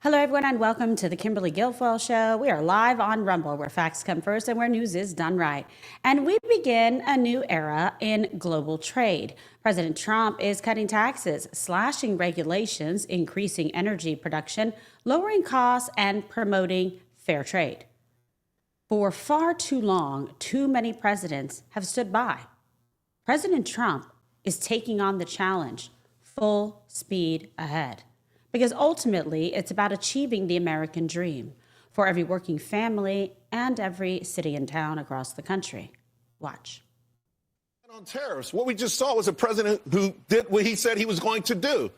Hello, everyone, and welcome to the Kimberly Guilfoyle Show. We are live on Rumble, where facts come first and where news is done right. And we begin a new era in global trade. President Trump is cutting taxes, slashing regulations, increasing energy production, lowering costs, and promoting fair trade. For far too long, too many presidents have stood by. President Trump is taking on the challenge, full speed ahead. Because ultimately, it's about achieving the American dream for every working family and every city and town across the country. Watch. On tariffs, what we just saw was a president who did what he said he was going to do.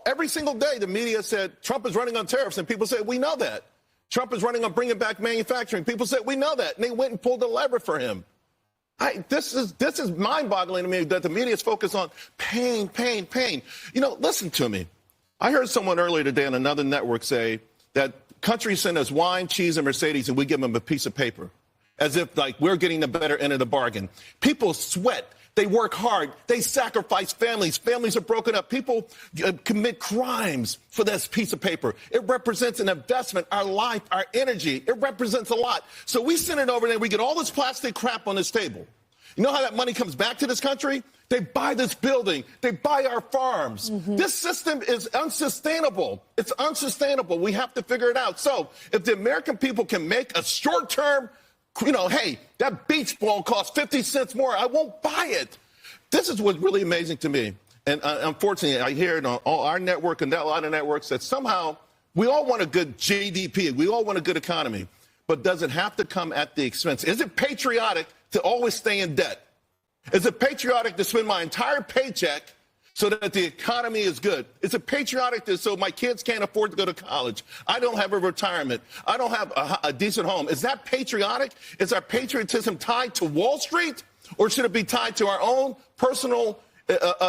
Every single day, the media said Trump is running on tariffs, and people said, we know that. Trump is running on bringing back manufacturing. People said, we know that. And they went and pulled the lever for him. This is mind-boggling to me that the media is focused on pain, pain, pain. You know, listen to me. I heard someone earlier today on another network say that countries send us wine, cheese, and Mercedes, and we give them a piece of paper, as if, like, we're getting the better end of the bargain. People sweat. They work hard. They sacrifice families. Families are broken up. People commit crimes for this piece of paper. It represents an investment, our life, our energy. It represents a lot. So we send it over there. We get all this plastic crap on this table. You know how that money comes back to this country? They buy this building. They buy our farms. This system is unsustainable. It's unsustainable. We have to figure it out. So if the American people can make a short-term, hey, that beach ball costs 50 cents more, I won't buy it. This is what's really amazing to me. And unfortunately, I hear it on all our network and a lot of networks that somehow we all want a good GDP. We all want a good economy. But does it have to come at the expense? Is it patriotic to always stay in debt? Is it patriotic to spend my entire paycheck so that the economy is good? Is it patriotic so my kids can't afford to go to college? I don't have a retirement. I don't have a decent home. Is that patriotic? Is our patriotism tied to Wall Street? Or should it be tied to our own personal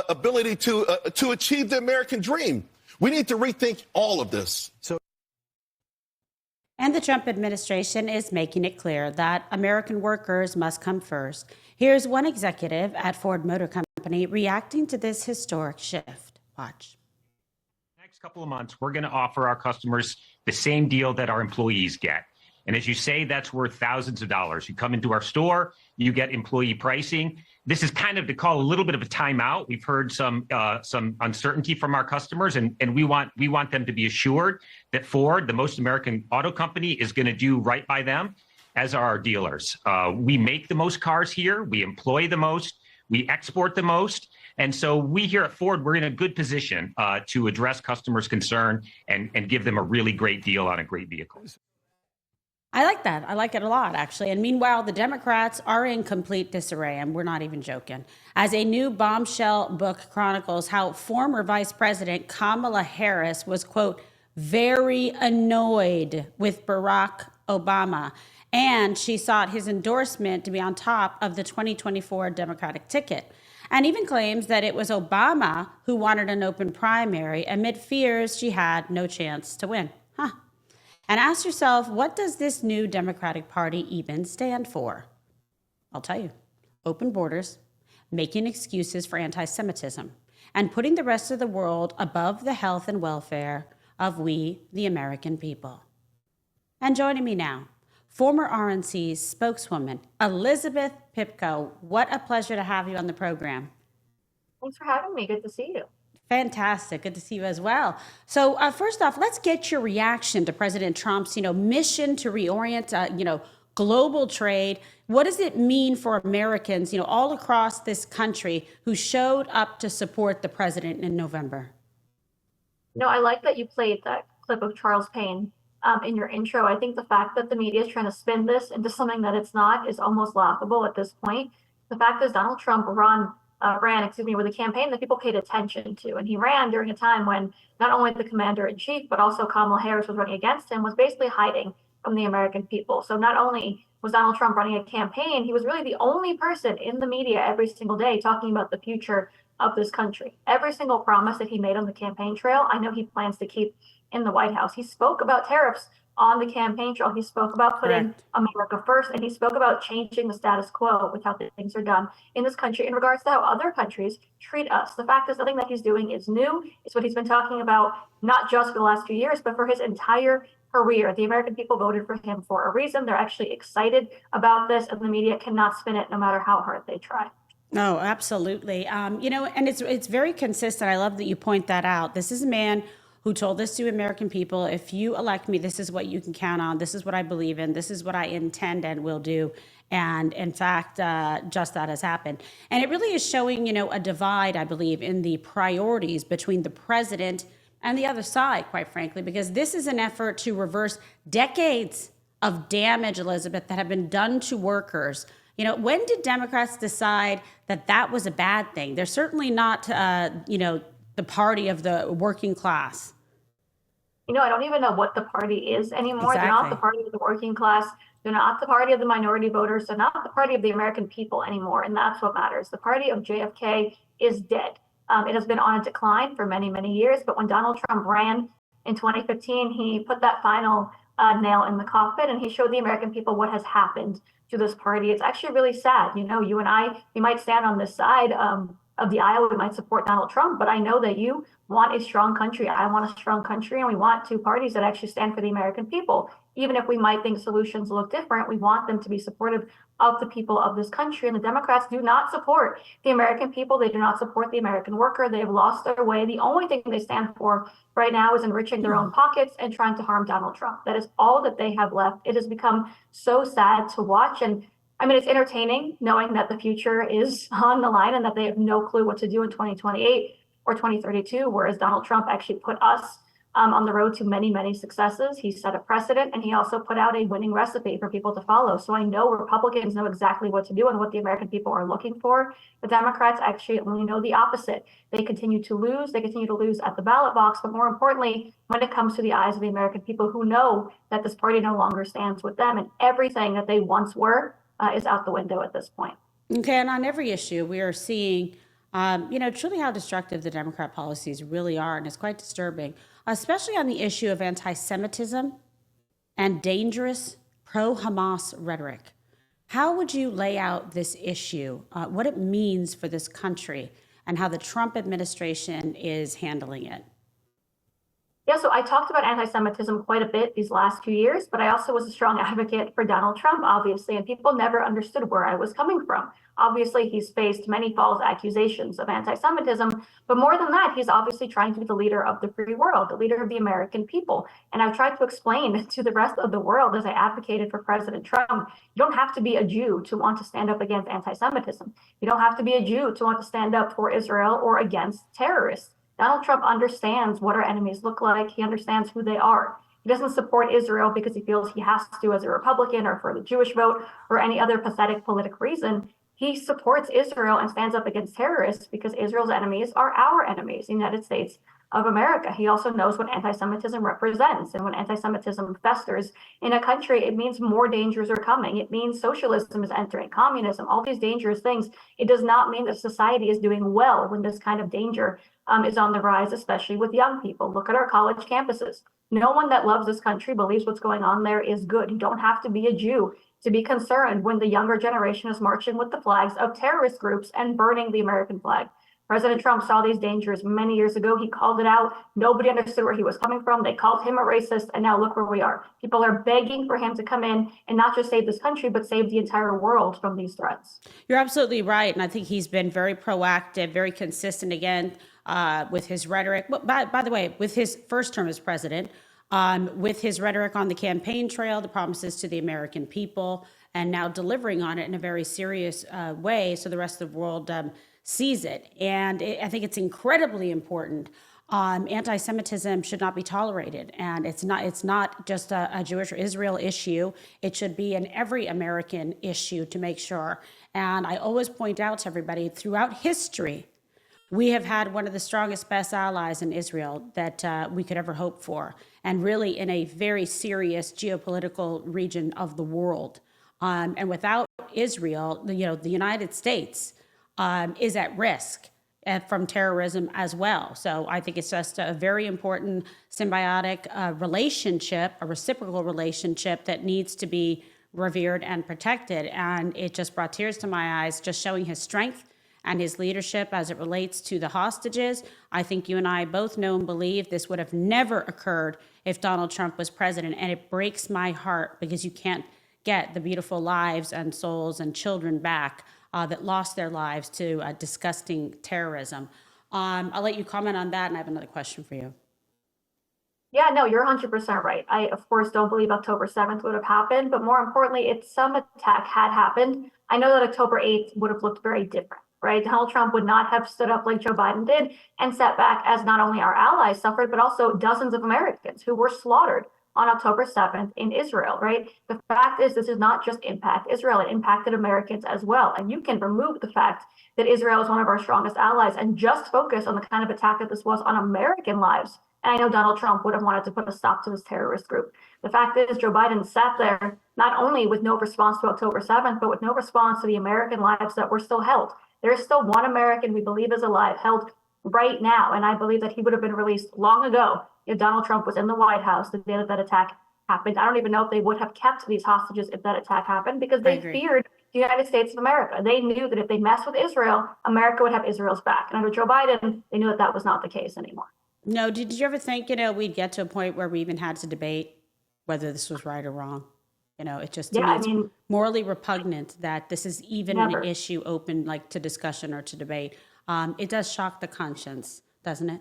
ability to achieve the American dream? We need to rethink all of this. And the Trump administration is making it clear that American workers must come first. Here's one executive at Ford Motor Company reacting to this historic shift. Watch. Next couple of months, we're going to offer our customers the same deal that our employees get. And as you say, that's worth thousands of dollars. You come into our store, you get employee pricing. This is kind of to call a little bit of a timeout. We've heard some uncertainty from our customers, and we want them to be assured that Ford, the most American auto company, is going to do right by them, as are our dealers. We make the most cars here. We employ the most. We export the most. And so we here at Ford, we're in a good position to address customers' concern and give them a really great deal on a great vehicle. I like that. I like it a lot, actually. And meanwhile, the Democrats are in complete disarray, and we're not even joking. As a new bombshell book chronicles how former Vice President Kamala Harris was, quote, very annoyed with Barack Obama, and she sought his endorsement to be on top of the 2024 Democratic ticket, and even claims that it was Obama who wanted an open primary amid fears she had no chance to win. And ask yourself, what does this new Democratic Party even stand for? I'll tell you, open borders, making excuses for anti-Semitism, and putting the rest of the world above the health and welfare of we, the American people. And joining me now, former RNC spokeswoman, Elizabeth Pipko. What a pleasure to have you on the program. Thanks for having me. Good to see you. Fantastic. Good to see you as well. So first off, let's get your reaction to President Trump's, mission to reorient, global trade. What does it mean for Americans, all across this country who showed up to support the president in November? I like that you played that clip of Charles Payne in your intro. I think the fact that the media is trying to spin this into something that it's not is almost laughable at this point. The fact is Donald Trump ran with a campaign that people paid attention to. And he ran during a time when not only the commander-in-chief, but also Kamala Harris was running against him, was basically hiding from the American people. So not only was Donald Trump running a campaign, he was really the only person in the media every single day talking about the future of this country. Every single promise that he made on the campaign trail, I know he plans to keep in the White House. He spoke about tariffs on the campaign trail, he spoke about putting Correct. America first, and he spoke about changing the status quo with how things are done in this country in regards to how other countries treat us. The fact is, nothing that he's doing is new. It's what he's been talking about, not just for the last few years, but for his entire career. The American people voted for him for a reason. They're actually excited about this, and the media cannot spin it no matter how hard they try. No, absolutely. And it's very consistent. I love that you point that out. This is a man who told this to American people: if you elect me, this is what you can count on. This is what I believe in. This is what I intend and will do. And in fact, just that has happened. And it really is showing, a divide, I believe, in the priorities between the president and the other side, quite frankly, because this is an effort to reverse decades of damage, Elizabeth, that have been done to workers. When did Democrats decide that that was a bad thing? They're certainly not, the party of the working class. I don't even know what the party is anymore. Exactly. They're not the party of the working class. They're not the party of the minority voters. They're not the party of the American people anymore. And that's what matters. The party of JFK is dead. It has been on a decline for many, many years. But when Donald Trump ran in 2015, he put that final nail in the coffin, and he showed the American people what has happened to this party. It's actually really sad. You and I, we might stand on this side of the aisle, we might support Donald Trump, but I know that you want a strong country. I want a strong country, and we want two parties that actually stand for the American people. Even if we might think solutions look different, we want them to be supportive of the people of this country. And the Democrats do not support the American people. They do not support the American worker. They have lost their way. The only thing they stand for right now is enriching their own pockets and trying to harm Donald Trump. That is all that they have left. It has become so sad to watch. And I mean, it's entertaining knowing that the future is on the line and that they have no clue what to do in 2028 or 2032, whereas Donald Trump actually put us on the road to many, many successes. He set a precedent, and he also put out a winning recipe for people to follow. So I know Republicans know exactly what to do and what the American people are looking for. The Democrats actually only know the opposite. They continue to lose. They continue to lose at the ballot box. But more importantly, when it comes to the eyes of the American people who know that this party no longer stands with them, and everything that they once were is out the window at this point. Okay, and on every issue, we are seeing, truly how destructive the Democrat policies really are, and it's quite disturbing, especially on the issue of anti-Semitism and dangerous pro-Hamas rhetoric. How would you lay out this issue, what it means for this country, and how the Trump administration is handling it? Yeah, so I talked about anti-Semitism quite a bit these last few years, but I also was a strong advocate for Donald Trump, obviously, and people never understood where I was coming from. Obviously, he's faced many false accusations of anti-Semitism, but more than that, he's obviously trying to be the leader of the free world, the leader of the American people. And I've tried to explain to the rest of the world as I advocated for President Trump, you don't have to be a Jew to want to stand up against anti-Semitism. You don't have to be a Jew to want to stand up for Israel or against terrorists. Donald Trump understands what our enemies look like. He understands who they are. He doesn't support Israel because he feels he has to as a Republican or for the Jewish vote or any other pathetic political reason. He supports Israel and stands up against terrorists because Israel's enemies are our enemies, the United States of America. He also knows what anti-Semitism represents. And when anti-Semitism festers in a country, it means more dangers are coming. It means socialism is entering, communism, all these dangerous things. It does not mean that society is doing well when this kind of danger is on the rise, especially with young people. Look at our college campuses. No one that loves this country believes what's going on there is good. You don't have to be a Jew to be concerned when the younger generation is marching with the flags of terrorist groups and burning the American flag. President Trump saw these dangers many years ago. He called it out. Nobody understood where he was coming from. They called him a racist, and now look where we are. People are begging for him to come in and not just save this country, but save the entire world from these threats. You're absolutely right, and I think he's been very proactive, very consistent again with his rhetoric. Well, by the way, with his first term as president, with his rhetoric on the campaign trail, the promises to the American people, and now delivering on it in a very serious way so the rest of the world sees it. And I think it's incredibly important. Anti-Semitism should not be tolerated. And it's not just a Jewish or Israel issue. It should be an every American issue to make sure. And I always point out to everybody throughout history, we have had one of the strongest, best allies in Israel that we could ever hope for, and really in a very serious geopolitical region of the world. And without Israel, the United States is at risk. from terrorism as well. So I think it's just a very important symbiotic relationship, a reciprocal relationship that needs to be revered and protected. And it just brought tears to my eyes, just showing his strength and his leadership as it relates to the hostages. I think you and I both know and believe this would have never occurred if Donald Trump was president. And it breaks my heart because you can't get the beautiful lives and souls and children back that lost their lives to disgusting terrorism. I'll let you comment on that, and I have another question for you. Yeah, no, you're 100% right. I, of course, don't believe October 7th would have happened, but more importantly, if some attack had happened, I know that October 8th would have looked very different, right? Donald Trump would not have stood up like Joe Biden did and sat back as not only our allies suffered, but also dozens of Americans who were slaughtered on October 7th in Israel, right? The fact is, this does not just impact Israel, it impacted Americans as well. And you can remove the fact that Israel is one of our strongest allies and just focus on the kind of attack that this was on American lives. And I know Donald Trump would have wanted to put a stop to this terrorist group. The fact is, Joe Biden sat there not only with no response to October 7th, but with no response to the American lives that were still held. There is still one American we believe is alive, held right now. And I believe that he would have been released long ago if Donald Trump was in the White House the day that that attack happened. I don't even know if they would have kept these hostages if that attack happened, because they feared the United States of America. They knew that if they messed with Israel, America would have Israel's back. And under Joe Biden, they knew that that was not the case anymore. No, did you ever think, we'd get to a point where we even had to debate whether this was right or wrong? It just, to me, it's morally repugnant that this is even an issue open to discussion or to debate. It does shock the conscience, doesn't it?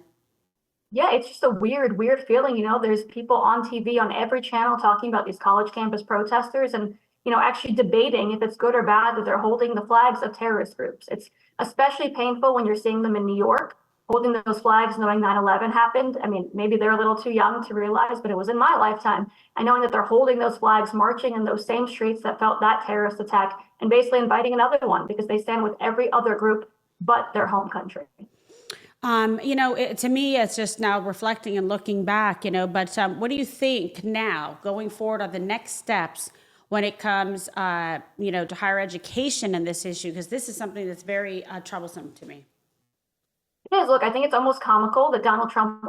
Yeah, it's just a weird feeling. There's people on TV on every channel talking about these college campus protesters and, actually debating if it's good or bad that they're holding the flags of terrorist groups. It's especially painful when you're seeing them in New York, holding those flags, knowing 9/11 happened. I mean, maybe they're a little too young to realize, but it was in my lifetime. And knowing that they're holding those flags, marching in those same streets that felt that terrorist attack, and basically inviting another one because they stand with every other group but their home country. To me, it's just now reflecting and looking back, but what do you think now going forward are the next steps when it comes, to higher education in this issue? Because this is something that's very troublesome to me. It is. Look, I think it's almost comical that Donald Trump,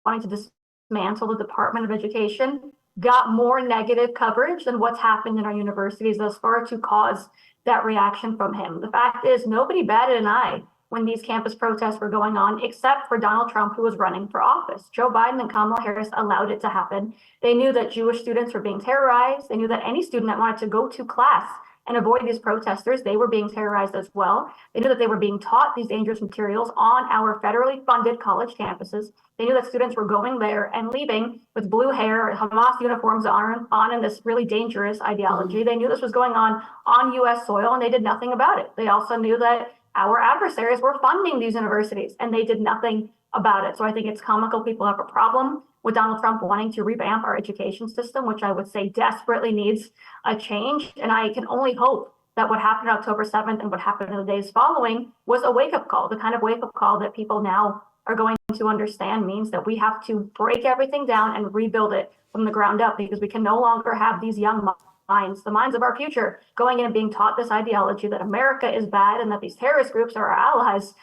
wanting to dismantle the Department of Education, got more negative coverage than what's happened in our universities thus far to cause that reaction from him. The fact is, nobody batted an eye when these campus protests were going on, except for Donald Trump, who was running for office. Joe Biden and Kamala Harris allowed it to happen. They knew that Jewish students were being terrorized. They knew that any student that wanted to go to class and avoid these protesters, they were being terrorized as well. They knew that they were being taught these dangerous materials on our federally funded college campuses. They knew that students were going there and leaving with blue hair, Hamas uniforms on and this really dangerous ideology. They knew this was going on U.S. soil, and they did nothing about it. They also knew that our adversaries were funding these universities, and they did nothing about it. So I think it's comical people have a problem with Donald Trump wanting to revamp our education system, which I would say desperately needs a change. And I can only hope that what happened on October 7th and what happened in the days following was a wake-up call, the kind of wake-up call that people now are going to understand means that we have to break everything down and rebuild it from the ground up, because we can no longer have these young minds, the minds of our future, going in and being taught this ideology that America is bad and that these terrorist groups are our allies,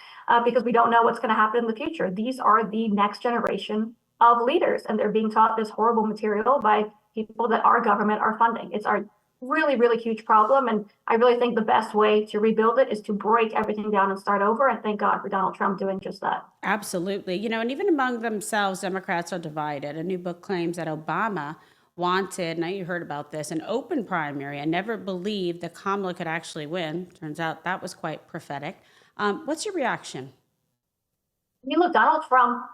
because we don't know what's going to happen in the future. These are the next generation of leaders, and they're being taught this horrible material by people that our government are funding. It's our really, really huge problem. And I really think the best way to rebuild it is to break everything down and start over. And thank God for Donald Trump doing just that. Absolutely. And even among themselves, Democrats are divided. A new book claims that Obama wanted, now you heard about this, an open primary. I never believed that Kamala could actually win. Turns out that was quite prophetic. What's your reaction? Look, Donald Trump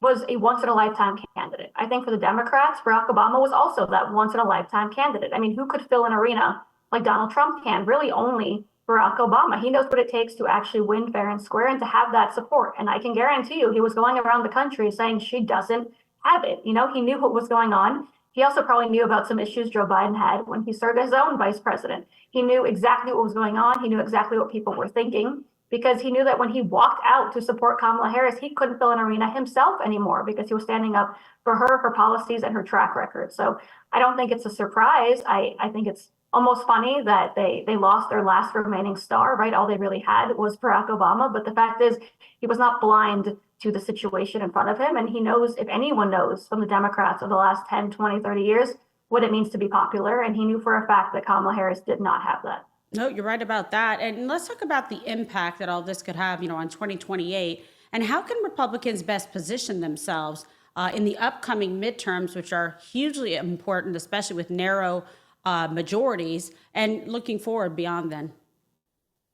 was a once-in-a-lifetime candidate. I think for the Democrats, Barack Obama was also that once-in-a-lifetime candidate. I mean, who could fill an arena like Donald Trump can? Really only Barack Obama. He knows what it takes to actually win fair and square and to have that support. And I can guarantee you, he was going around the country saying she doesn't have it. He knew what was going on. He also probably knew about some issues Joe Biden had when he served as his own vice president. He knew exactly what was going on. He knew exactly what people were thinking, because he knew that when he walked out to support Kamala Harris, he couldn't fill an arena himself anymore because he was standing up for her, her policies, and her track record. So I don't think it's a surprise. I think it's almost funny that they lost their last remaining star, right? All they really had was Barack Obama. But the fact is, he was not blind to the situation in front of him. And he knows, if anyone knows from the Democrats of the last 10, 20, 30 years, what it means to be popular. And he knew for a fact that Kamala Harris did not have that. No, you're right about that. And let's talk about the impact that all this could have, on 2028. And how can Republicans best position themselves in the upcoming midterms, which are hugely important, especially with narrow majorities, and looking forward beyond then?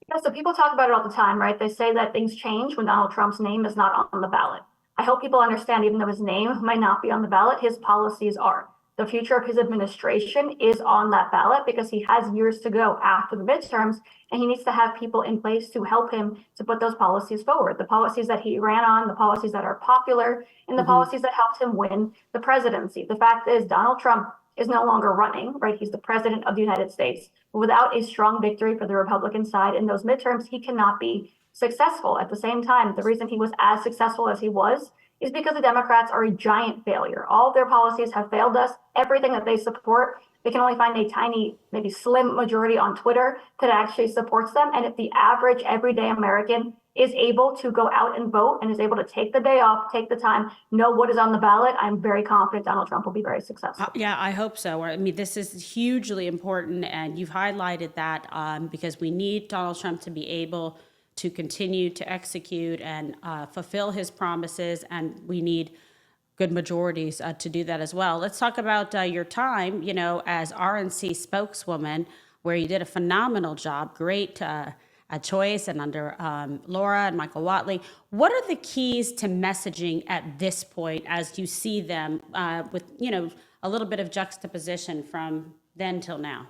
Yeah, so people talk about it all the time, right? They say that things change when Donald Trump's name is not on the ballot. I hope people understand, even though his name might not be on the ballot, his policies are. The future of his administration is on that ballot because he has years to go after the midterms, and he needs to have people in place to help him to put those policies forward. The policies that he ran on, the policies that are popular, and the policies that helped him win the presidency. The fact is, Donald Trump is no longer running, right? He's the president of the United States. But without a strong victory for the Republican side in those midterms, he cannot be successful. At the same time, the reason he was as successful as he was is because the Democrats are a giant failure. All of their policies have failed us. Everything that they support, they can only find a tiny, maybe slim majority on Twitter that actually supports them. And if the average everyday American is able to go out and vote and is able to take the day off, take the time, know what is on the ballot, I'm very confident Donald Trump will be very successful. Yeah, I hope so. I mean, this is hugely important, and you've highlighted that because we need Donald Trump to be able to continue to execute and fulfill his promises, and we need good majorities to do that as well. Let's talk about your time, as RNC spokeswoman, where you did a phenomenal job. Great choice, and under Laura and Michael Watley. What are the keys to messaging at this point as you see them with, a little bit of juxtaposition from then till now?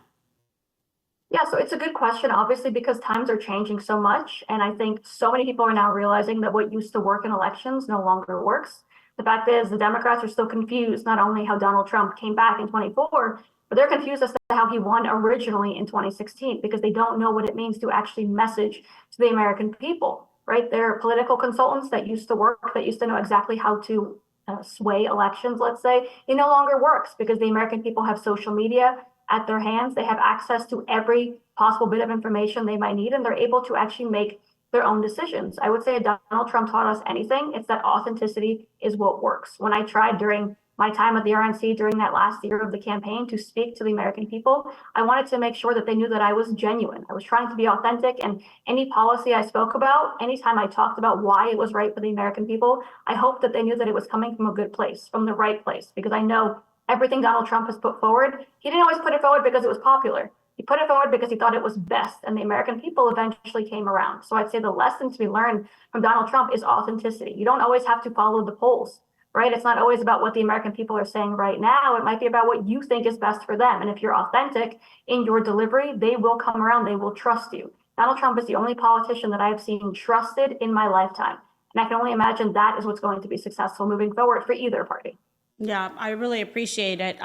Yeah, so it's a good question, obviously, because times are changing so much. And I think so many people are now realizing that what used to work in elections no longer works. The fact is, the Democrats are still confused, not only how Donald Trump came back in 24, but they're confused as to how he won originally in 2016, because they don't know what it means to actually message to the American people, right? They're political consultants that used to work, that used to know exactly how to sway elections, let's say. It no longer works because the American people have social media at their hands. They have access to every possible bit of information they might need, and they're able to actually make their own decisions. I would say if Donald Trump taught us anything, it's that authenticity is what works. When I tried during my time at the RNC during that last year of the campaign to speak to the American people, I wanted to make sure that they knew that I was genuine. I was trying to be authentic, and any policy I spoke about, anytime I talked about why it was right for the American people, I hoped that they knew that it was coming from a good place, from the right place, because I know everything Donald Trump has put forward, he didn't always put it forward because it was popular. He put it forward because he thought it was best, and the American people eventually came around. So I'd say the lesson to be learned from Donald Trump is authenticity. You don't always have to follow the polls, right? It's not always about what the American people are saying right now. It might be about what you think is best for them. And if you're authentic in your delivery, they will come around. They will trust you. Donald Trump is the only politician that I have seen trusted in my lifetime. And I can only imagine that is what's going to be successful moving forward for either party. Yeah, I really appreciate it.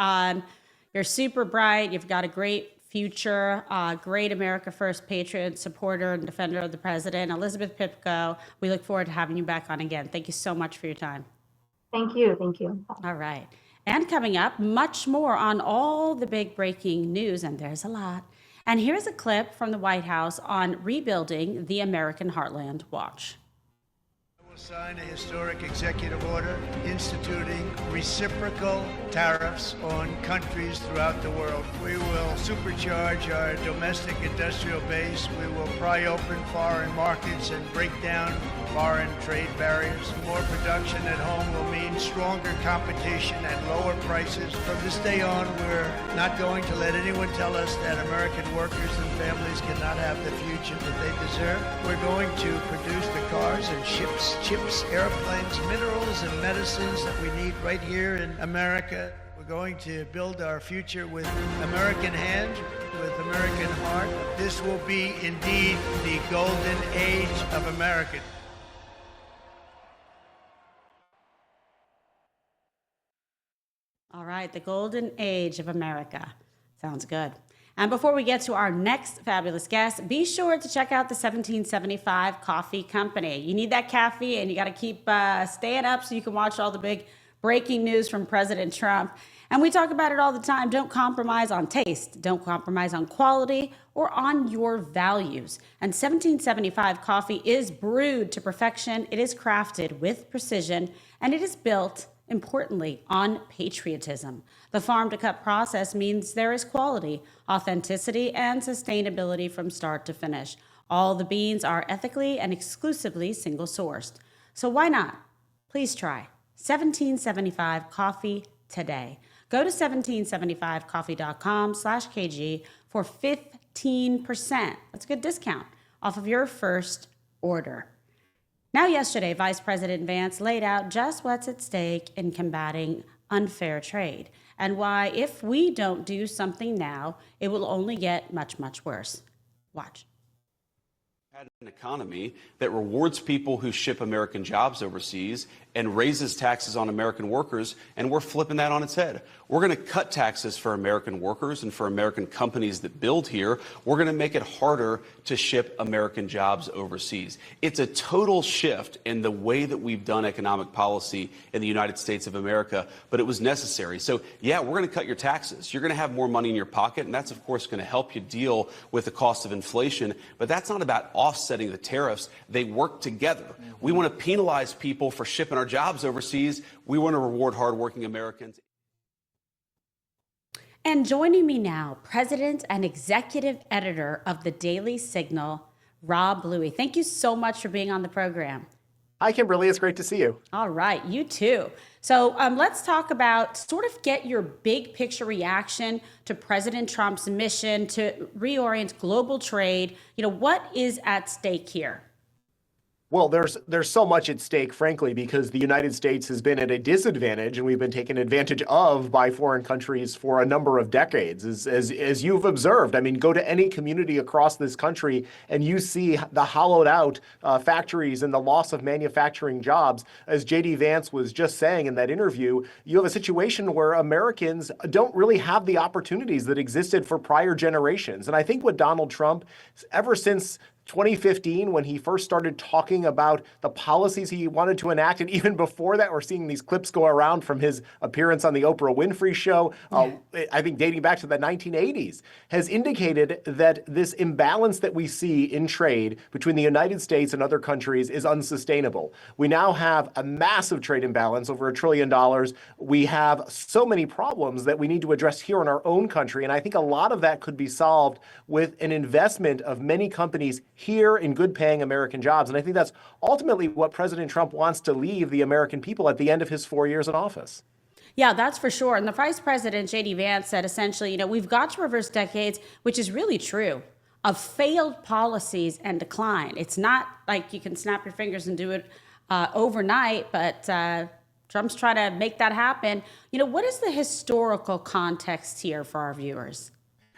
You're super bright. You've got a great future, great America First patriot, supporter, and defender of the president, Elizabeth Pipko. We look forward to having you back on again. Thank you so much for your time. Thank you. Thank you. All right. And coming up, much more on all the big breaking news, and there's a lot. And here's a clip from the White House on rebuilding the American Heartland. Watch. Will sign a historic executive order instituting reciprocal tariffs on countries throughout the world. We will supercharge our domestic industrial base. We will pry open foreign markets and break down foreign trade barriers. More production at home will mean stronger competition and lower prices. From this day on, we're not going to let anyone tell us that American workers and families cannot have the future that they deserve. We're going to produce the cars and ships, chips, airplanes, minerals, and medicines that we need right here in America. We're going to build our future with American hands, with American heart. This will be indeed the golden age of America. All right, the golden age of America. Sounds good. And before we get to our next fabulous guest, be sure to check out the 1775 Coffee Company. You need that caffeine, and you got to keep staying up so you can watch all the big breaking news from President Trump. And we talk about it all the time. Don't compromise on taste. Don't compromise on quality or on your values. And 1775 coffee is brewed to perfection. It is crafted with precision, and it is built, importantly, on patriotism. The farm to cup process means there is quality, authenticity, and sustainability from start to finish. All the beans are ethically and exclusively single sourced. So why not? Please try 1775 coffee today. Go to 1775coffee.com/KG for 15%. That's a good discount off of your first order. Now, yesterday, Vice President Vance laid out just what's at stake in combating unfair trade and why, if we don't do something now, it will only get much, much worse. Watch. An economy that rewards people who ship American jobs overseas and raises taxes on American workers, and we're flipping that on its head. We're going to cut taxes for American workers and for American companies that build here. We're going to make it harder to ship American jobs overseas. It's a total shift in the way that we've done economic policy in the United States of America, but it was necessary. So, yeah, we're going to cut your taxes. You're going to have more money in your pocket, and that's, of course, going to help you deal with the cost of inflation, but that's not about offsetting the tariffs. They work together. We want to penalize people for shipping our jobs overseas. We want to reward hardworking Americans. And joining me now, President and Executive Editor of the Daily Signal, Rob Bluey. Thank you so much for being on the program. Hi, Kimberly. It's great to see you. All right, you too. So let's talk about sort of get your big picture reaction to President Trump's mission to reorient global trade. You know, what is at stake here? Well, there's so much at stake, frankly, because the United States has been at a disadvantage, and we've been taken advantage of by foreign countries for a number of decades. As you've observed, I mean, go to any community across this country, and you see the hollowed out factories and the loss of manufacturing jobs. As J.D. Vance was just saying in that interview, you have a situation where Americans don't really have the opportunities that existed for prior generations. And I think what Donald Trump, ever since 2015, when he first started talking about the policies he wanted to enact, and even before that, we're seeing these clips go around from his appearance on the Oprah Winfrey Show, I think dating back to the 1980s, has indicated that this imbalance that we see in trade between the United States and other countries is unsustainable. We now have a massive trade imbalance, over $1 trillion. We have so many problems that we need to address here in our own country, and I think a lot of that could be solved with an investment of many companies here in good-paying American jobs. And I think that's ultimately what President Trump wants to leave the American people at the end of his 4 years in office. Yeah, that's for sure. And the Vice President, J.D. Vance, said essentially, you know, we've got to reverse decades, which is really true, of failed policies and decline. It's not like you can snap your fingers and do it overnight, but Trump's trying to make that happen. You know, what is the historical context here for our viewers?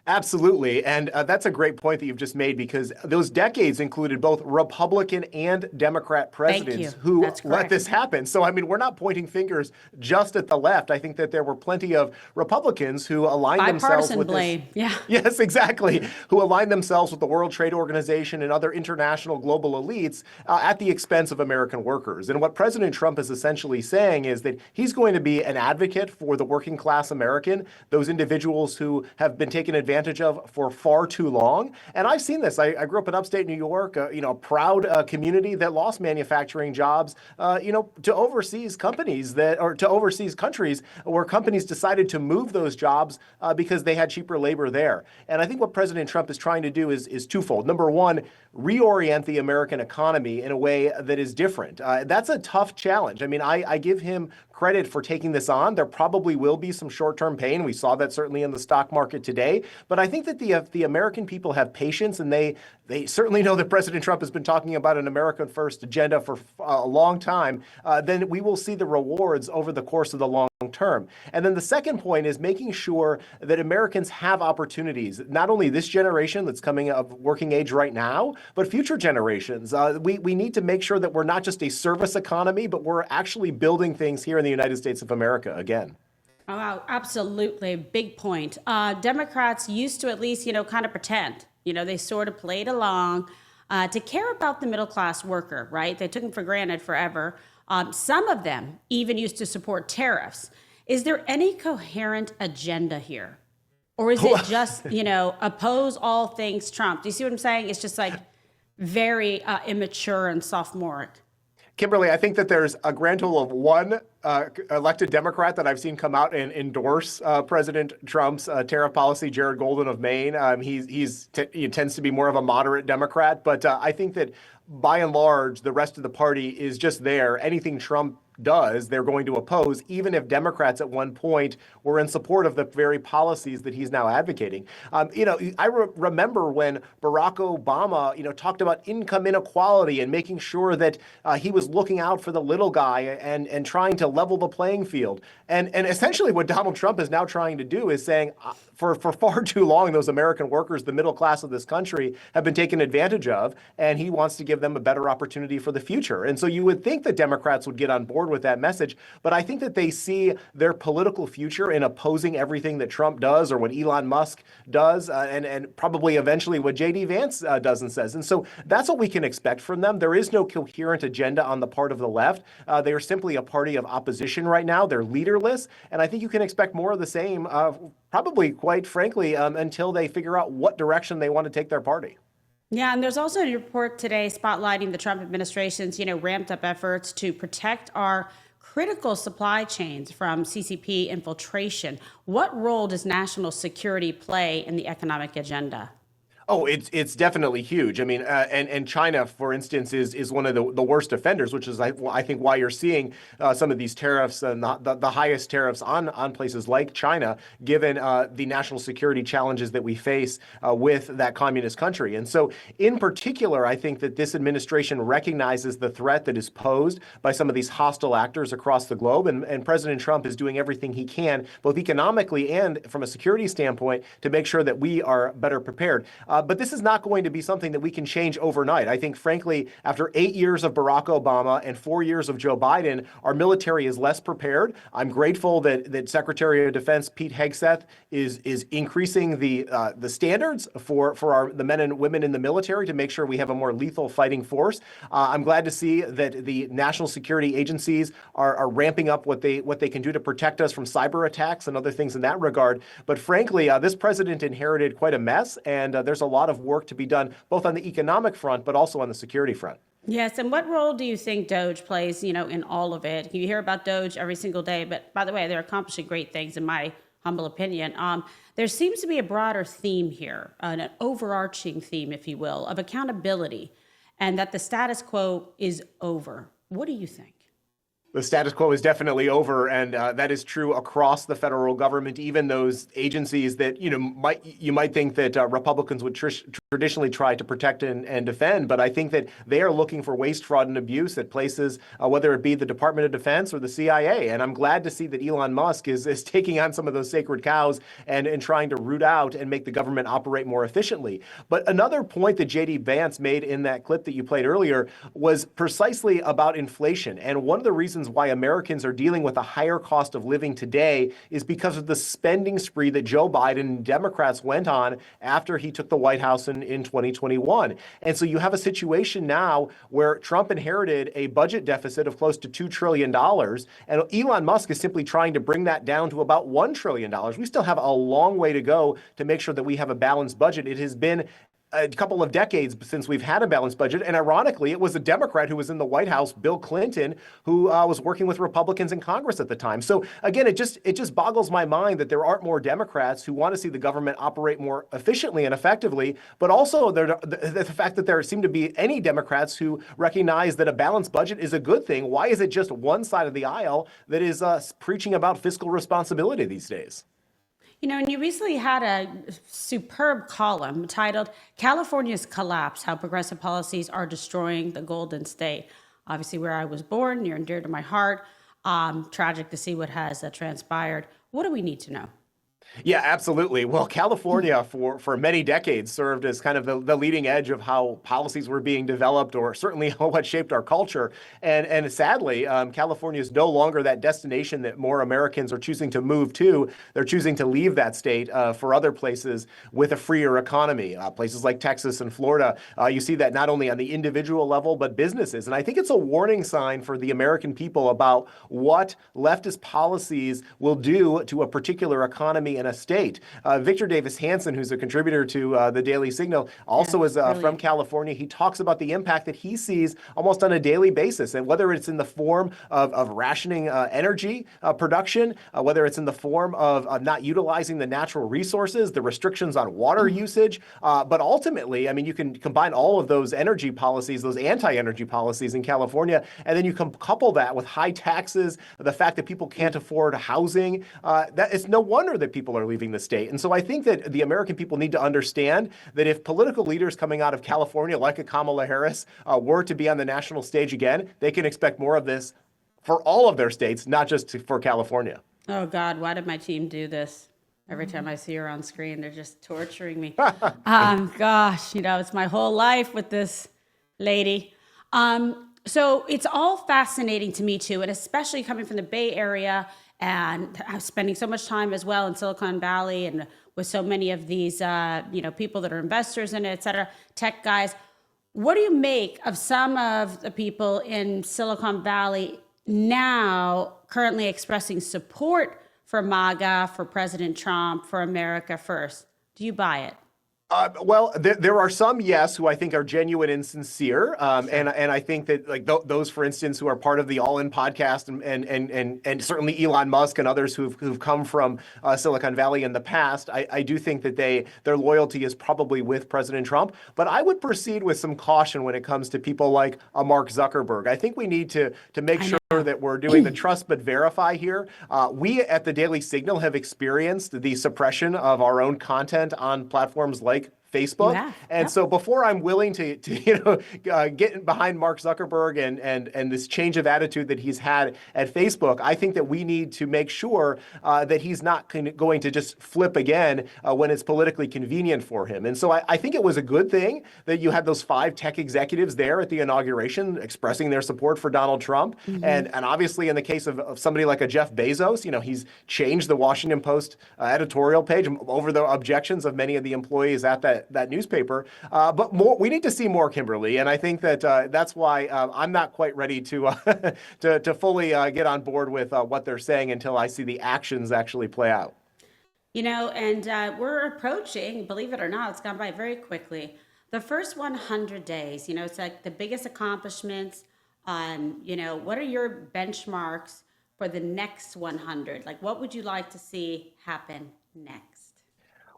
Absolutely. And that's a great point that you've just made, because those decades included both Republican and Democrat presidents who let this happen. So, I mean, we're not pointing fingers just at the left. I think that there were plenty of Republicans who aligned themselves with blame. Yeah. Yes, exactly. Who aligned themselves with the World Trade Organization and other international global elites at the expense of American workers. And what President Trump is essentially saying is that he's going to be an advocate for the working class American, those individuals who have been taken advantage of for far too long. And I've seen this. I grew up in upstate New York, a proud community that lost manufacturing jobs, to overseas companies to overseas countries where companies decided to move those jobs because they had cheaper labor there. And I think what President Trump is trying to do is twofold. Number one, reorient the American economy in a way that is different. That's a tough challenge. I mean, I give him credit for taking this on. There probably will be some short-term pain. We saw that certainly in the stock market today. But I think that the American people have patience, and they certainly know that President Trump has been talking about an American first agenda for a long time. Then we will see the rewards over the course of the long term. And then the second point is making sure that Americans have opportunities, not only this generation that's coming of working age right now, but future generations. We need to make sure that we're not just a service economy, but we're actually building things here in the United States of America again. Oh, wow, absolutely. Big point. Democrats used to at least, kind of pretend, they sort of played along to care about the middle class worker, right? They took them for granted forever. Some of them even used to support tariffs. Is there any coherent agenda here? Or is it just, oppose all things Trump? Do you see what I'm saying? It's just like very immature and sophomoric. Kimberly, I think that there's a grand total of one elected Democrat that I've seen come out and endorse President Trump's tariff policy, Jared Golden of Maine. He tends to be more of a moderate Democrat, but I think that by and large, the rest of the party is just there. Anything Trump does, they're going to oppose, even if Democrats at one point were in support of the very policies that he's now advocating. I remember when Barack Obama, talked about income inequality and making sure that he was looking out for the little guy and trying to level the playing field. And essentially what Donald Trump is now trying to do is saying, for far too long, those American workers, the middle class of this country, have been taken advantage of, and he wants to give them a better opportunity for the future. And so you would think that Democrats would get on board with that message, but I think that they see their political future in opposing everything that Trump does or what Elon Musk does, and probably eventually what J.D. Vance does and says. And so that's what we can expect from them. There is no coherent agenda on the part of the left. They are simply a party of opposition right now. They're leaderless, and I think you can expect more of the same, probably, quite frankly, until they figure out what direction they want to take their party. Yeah, and there's also a report today spotlighting the Trump administration's, ramped up efforts to protect our critical supply chains from CCP infiltration. What role does national security play in the economic agenda? Oh, it's definitely huge. I mean, and China, for instance, is one of the worst offenders, which is I think why you're seeing some of these tariffs and the highest tariffs on places like China, given the national security challenges that we face with that communist country. And so, in particular, I think that this administration recognizes the threat that is posed by some of these hostile actors across the globe, and President Trump is doing everything he can, both economically and from a security standpoint, to make sure that we are better prepared. But this is not going to be something that we can change overnight. I think, frankly, after 8 years of Barack Obama and 4 years of Joe Biden, our military is less prepared. I'm grateful that Secretary of Defense Pete Hegseth is increasing the standards for the men and women in the military to make sure we have a more lethal fighting force. I'm glad to see that the national security agencies are ramping up what they can do to protect us from cyber attacks and other things in that regard. But frankly, this president inherited quite a mess, and there's a lot of work to be done, both on the economic front, but also on the security front. Yes, and what role do you think Doge plays, in all of it? You hear about Doge every single day, but by the way, they're accomplishing great things, in my humble opinion. There seems to be a broader theme here, an overarching theme, if you will, of accountability, and that the status quo is over. What do you think? The status quo is definitely over, and that is true across the federal government. Even those agencies that you might think that Republicans would traditionally try to protect and defend, but I think that they are looking for waste, fraud, and abuse at places, whether it be the Department of Defense or the CIA. And I'm glad to see that Elon Musk is taking on some of those sacred cows and trying to root out and make the government operate more efficiently. But another point that J.D. Vance made in that clip that you played earlier was precisely about inflation. And one of the reasons why Americans are dealing with a higher cost of living today is because of the spending spree that Joe Biden and Democrats went on after he took the White House in 2021. And so you have a situation now where Trump inherited a budget deficit of close to $2 trillion, and Elon Musk is simply trying to bring that down to about $1 trillion. We still have a long way to go to make sure that we have a balanced budget. It has been a couple of decades since we've had a balanced budget. And ironically, it was a Democrat who was in the White House, Bill Clinton, who was working with Republicans in Congress at the time. So again, it just boggles my mind that there aren't more Democrats who want to see the government operate more efficiently and effectively, but also the fact that there seem to be any Democrats who recognize that a balanced budget is a good thing. Why is it just one side of the aisle that is preaching about fiscal responsibility these days? And you recently had a superb column titled California's Collapse, How Progressive Policies Are Destroying the Golden State. Obviously, where I was born, near and dear to my heart. Tragic to see what has transpired. What do we need to know? Yeah, absolutely. Well, California for many decades served as kind of the leading edge of how policies were being developed, or certainly what shaped our culture. And sadly, California is no longer that destination that more Americans are choosing to move to. They're choosing to leave that state for other places with a freer economy, places like Texas and Florida. You see that not only on the individual level, but businesses. And I think it's a warning sign for the American people about what leftist policies will do to a particular economy in a state. Victor Davis Hanson, who's a contributor to the Daily Signal, also is from California. He talks about the impact that he sees almost on a daily basis, and whether it's in the form of rationing energy production, whether it's in the form of not utilizing the natural resources, the restrictions on water usage, but ultimately, I mean, you can combine all of those energy policies, those anti-energy policies in California, and then you can couple that with high taxes, the fact that people can't afford housing. That it's no wonder that people are leaving the state. And so I think that the American people need to understand that if political leaders coming out of California, like a Kamala Harris, were to be on the national stage again, they can expect more of this for all of their states, not just for California. Oh God, why did my team do this? Every time I see her on screen, they're just torturing me. Gosh, it's my whole life with this lady. So it's all fascinating to me too, and especially coming from the Bay Area and spending so much time as well in Silicon Valley and with so many of these, people that are investors in it, et cetera, tech guys. What do you make of some of the people in Silicon Valley now currently expressing support for MAGA, for President Trump, for America First? Do you buy it? Well, there are some, yes, who I think are genuine and sincere, and I think that like those, for instance, who are part of the All In podcast, and certainly Elon Musk and others who've come from Silicon Valley in the past, I do think that their loyalty is probably with President Trump. But I would proceed with some caution when it comes to people like Mark Zuckerberg. I think we need to make sure that we're doing the trust but verify here. We at the Daily Signal have experienced the suppression of our own content on platforms like Facebook. So before I'm willing to get behind Mark Zuckerberg and this change of attitude that he's had at Facebook, I think that we need to make sure that he's not going to just flip again when it's politically convenient for him. And so I think it was a good thing that you had those 5 tech executives there at the inauguration expressing their support for Donald Trump. And obviously in the case of somebody like a Jeff Bezos, he's changed the Washington Post editorial page over the objections of many of the employees at that newspaper. But we need to see more, Kimberly. And I think that that's why I'm not quite ready to fully get on board with what they're saying until I see the actions actually play out. And we're approaching, believe it or not, it's gone by very quickly. The first 100 days, it's like the biggest accomplishments. What are your benchmarks for the next 100? Like, what would you like to see happen next?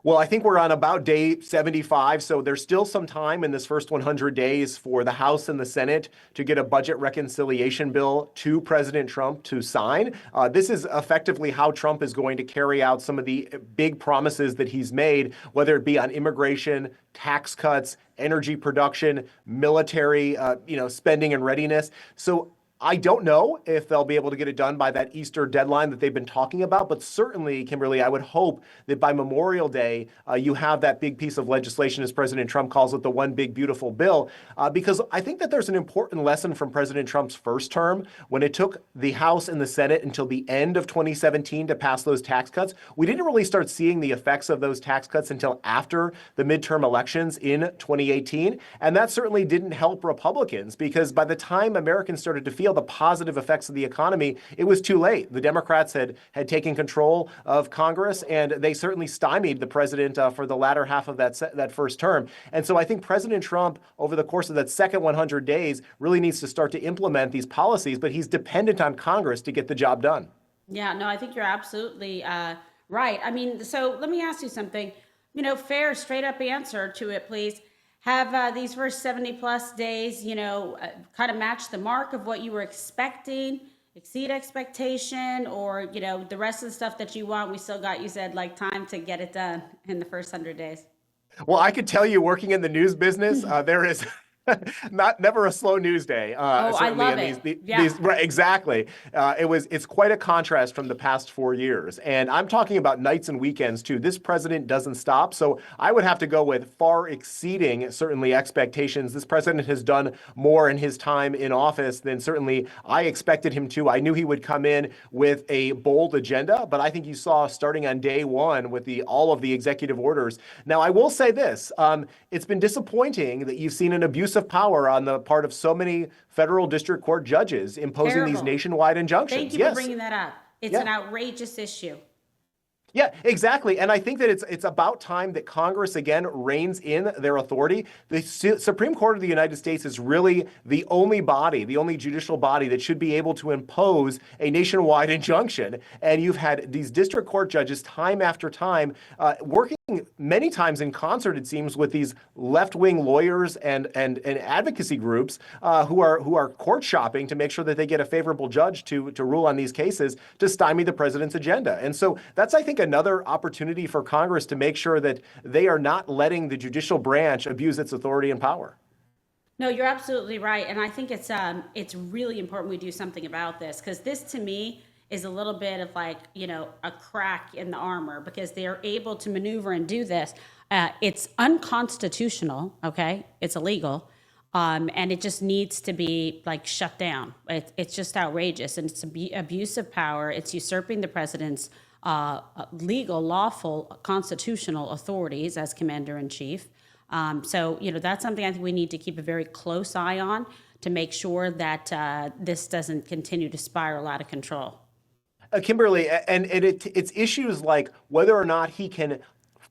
Well, I think we're on about day 75, so there's still some time in this first 100 days for the House and the Senate to get a budget reconciliation bill to President Trump to sign. This is effectively how Trump is going to carry out some of the big promises that he's made, whether it be on immigration, tax cuts, energy production, military, spending and readiness. So I don't know if they'll be able to get it done by that Easter deadline that they've been talking about, but certainly, Kimberly, I would hope that by Memorial Day, you have that big piece of legislation, as President Trump calls it, the one big beautiful bill, because I think that there's an important lesson from President Trump's first term. When it took the House and the Senate until the end of 2017 to pass those tax cuts, we didn't really start seeing the effects of those tax cuts until after the midterm elections in 2018, and that certainly didn't help Republicans, because by the time Americans started to feel the positive effects of the economy, it was too late. The Democrats had taken control of Congress, and they certainly stymied the president for the latter half of that first term. And so I think President Trump, over the course of that second 100 days, really needs to start to implement these policies, but he's dependent on Congress to get the job done. Yeah, no, I think you're absolutely right. I mean, so let me ask you something, fair, straight up answer to it, please. Have these first 70 plus days, kind of match the mark of what you were expecting, exceed expectation, or, the rest of the stuff that you want, we still got, you said, like time to get it done in the first 100 days? Well, I could tell you, working in the news business, there is Never a slow news day. Oh, I Certainly love in it. these, Yeah. right, exactly. It's quite a contrast from the past 4 years. And I'm talking about nights and weekends too. This president doesn't stop. So I would have to go with far exceeding certainly expectations. This president has done more in his time in office than certainly I expected him to. I knew he would come in with a bold agenda, but I think you saw starting on day one with all of the executive orders. Now, I will say this, it's been disappointing that you've seen an abuse of power on the part of so many federal district court judges imposing these Terrible. nationwide injunctions. Thank you Yes. for bringing that up. It's an outrageous issue. Yeah, exactly. And I think that it's about time that Congress again reins in their authority. The Supreme Court of the United States is really the only body, the only judicial body that should be able to impose a nationwide injunction. And you've had these district court judges time after time working many times in concert, it seems, with these left-wing lawyers and advocacy groups who are court shopping to make sure that they get a favorable judge to rule on these cases to stymie the president's agenda. And so that's, I think, another opportunity for Congress to make sure that they are not letting the judicial branch abuse its authority and power. No, you're absolutely right. And I think it's really important we do something about this, because this to me is a little bit of like, a crack in the armor, because they're able to maneuver and do this. It's unconstitutional, okay? It's illegal. And it just needs to be like shut down. It's just outrageous. And it's abuse of power. It's usurping the president's legal, lawful, constitutional authorities as commander-in-chief. So, that's something I think we need to keep a very close eye on to make sure that this doesn't continue to spiral out of control. Kimberly, and it's issues like whether or not he can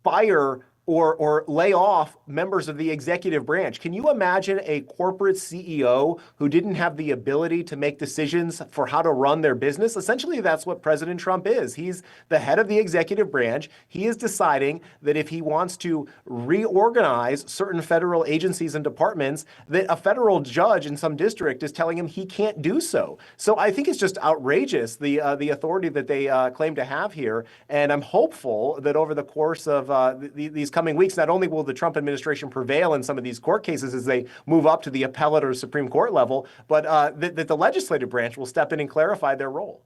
fire or lay off members of the executive branch. Can you imagine a corporate CEO who didn't have the ability to make decisions for how to run their business? Essentially, that's what President Trump is. He's the head of the executive branch. He is deciding that if he wants to reorganize certain federal agencies and departments, that a federal judge in some district is telling him he can't do so. So I think it's just outrageous, the authority that they claim to have here. And I'm hopeful that over the course of these coming weeks, not only will the Trump administration prevail in some of these court cases as they move up to the appellate or Supreme Court level, but that the legislative branch will step in and clarify their role.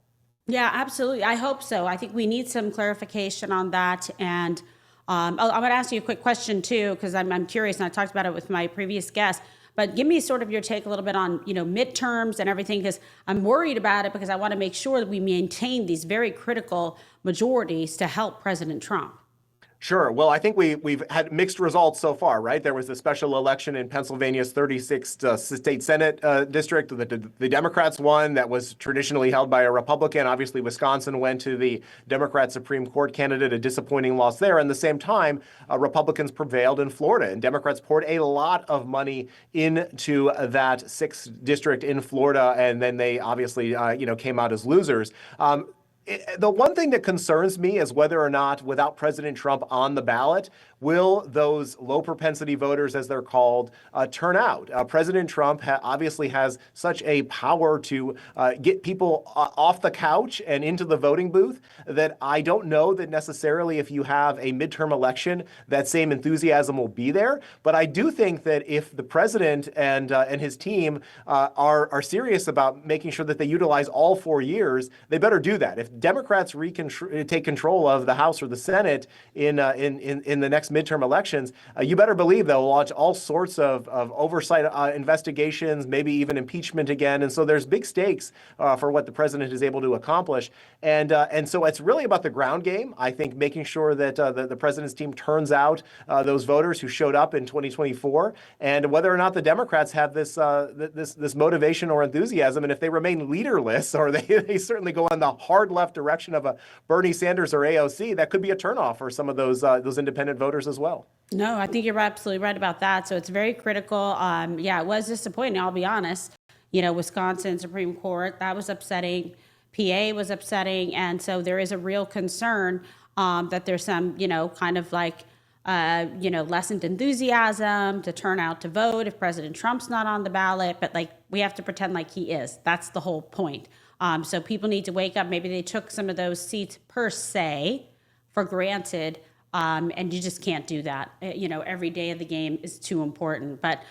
Yeah, absolutely. I hope so. I think we need some clarification on that. And I'm going to ask you a quick question too, because I'm curious, and I talked about it with my previous guest. But give me sort of your take a little bit on, midterms and everything, because I'm worried about it, because I want to make sure that we maintain these very critical majorities to help President Trump. Sure. Well, I think we've had mixed results so far, right? There was a special election in Pennsylvania's 36th state Senate district that the Democrats won. That was traditionally held by a Republican. Obviously, Wisconsin went to the Democrat Supreme Court candidate, a disappointing loss there. And at the same time, Republicans prevailed in Florida, and Democrats poured a lot of money into that 6th district in Florida, and then they obviously, came out as losers. The one thing that concerns me is whether or not, without President Trump on the ballot, will those low propensity voters, as they're called, turn out? President Trump obviously has such a power to get people off the couch and into the voting booth that I don't know that necessarily if you have a midterm election, that same enthusiasm will be there. But I do think that if the president and his team are serious about making sure that they utilize all 4 years, they better do that. If Democrats take control of the House or the Senate in the next midterm elections, you better believe they'll launch all sorts of oversight investigations, maybe even impeachment again. And so there's big stakes for what the president is able to accomplish. And so it's really about the ground game. I think making sure that the president's team turns out those voters who showed up in 2024, and whether or not the Democrats have this motivation or enthusiasm. And if they remain leaderless, or they certainly go on the hard left direction of a Bernie Sanders or AOC, that could be a turnoff for some of those independent voters as well. No, I think you're absolutely right about that. So it's very critical. It was disappointing, I'll be honest. Wisconsin Supreme Court, that was upsetting. PA was upsetting. And so there is a real concern that there's some, kind of like, lessened enthusiasm to turn out to vote if President Trump's not on the ballot. But we have to pretend like he is. That's the whole point. So people need to wake up. Maybe they took some of those seats per se for granted And you just can't do that. Every day of the game is too important. But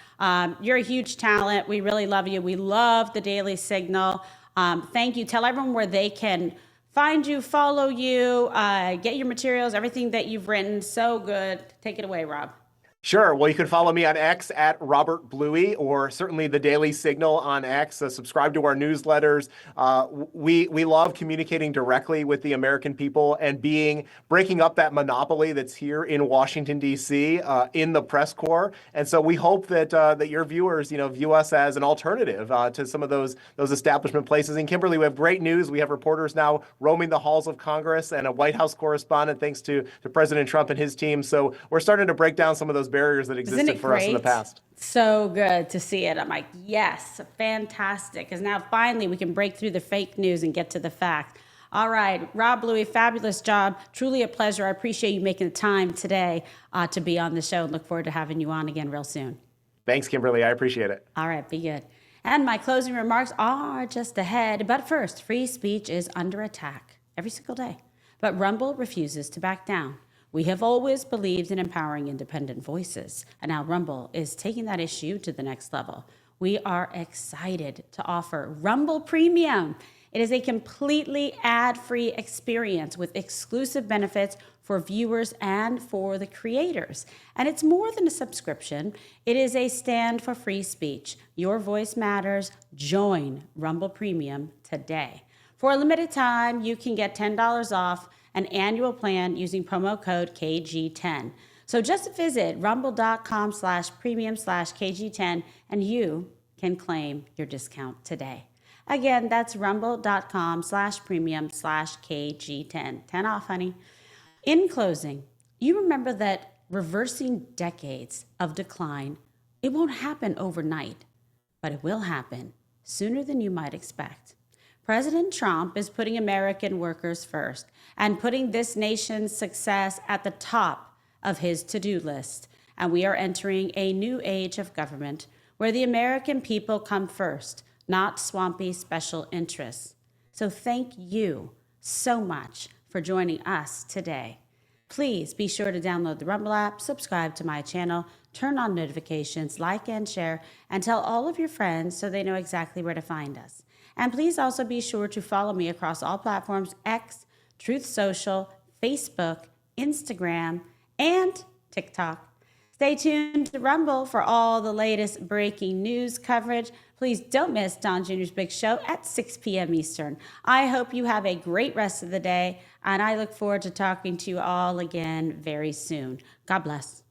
you're a huge talent. We really love you. We love the Daily Signal. Thank you. Tell everyone where they can find you, follow you, get your materials, everything that you've written. So good. Take it away, Rob. Sure. Well, you can follow me on X at Robert Bluey, or certainly the Daily Signal on X. Subscribe to our newsletters. We love communicating directly with the American people and breaking up that monopoly that's here in Washington, D.C. In the press corps. And so we hope that your viewers, view us as an alternative to some of those establishment places. And Kimberly, we have great news. We have reporters now roaming the halls of Congress and a White House correspondent, thanks to President Trump and his team. So we're starting to break down some of those barriers that existed for us in the past. So good to see it. I'm like, yes, fantastic. Because now finally we can break through the fake news and get to the fact. All right, Rob Bluey, fabulous job. Truly a pleasure. I appreciate you making the time today to be on the show, and look forward to having you on again real soon. Thanks, Kimberly. I appreciate it. All right, be good. And my closing remarks are just ahead. But first, free speech is under attack every single day. But Rumble refuses to back down. We have always believed in empowering independent voices, and now Rumble is taking that issue to the next level. We are excited to offer Rumble Premium. It is a completely ad-free experience with exclusive benefits for viewers and for the creators. And it's more than a subscription. It is a stand for free speech. Your voice matters. Join Rumble Premium today. For a limited time, you can get $10 off an annual plan using promo code KG10. So just visit rumble.com/premium/KG10 and you can claim your discount today. Again, that's rumble.com/premium/KG10. 10 off, honey. In closing, you remember that reversing decades of decline, it won't happen overnight, but it will happen sooner than you might expect. President Trump is putting American workers first and putting this nation's success at the top of his to-do list. And we are entering a new age of government where the American people come first, not swampy special interests. So thank you so much for joining us today. Please be sure to download the Rumble app, subscribe to my channel, turn on notifications, like and share, and tell all of your friends so they know exactly where to find us. And please also be sure to follow me across all platforms: X, Truth Social, Facebook, Instagram, and TikTok. Stay tuned to Rumble for all the latest breaking news coverage. Please don't miss Don Jr.'s Big Show at 6 p.m. Eastern. I hope you have a great rest of the day, and I look forward to talking to you all again very soon. God bless.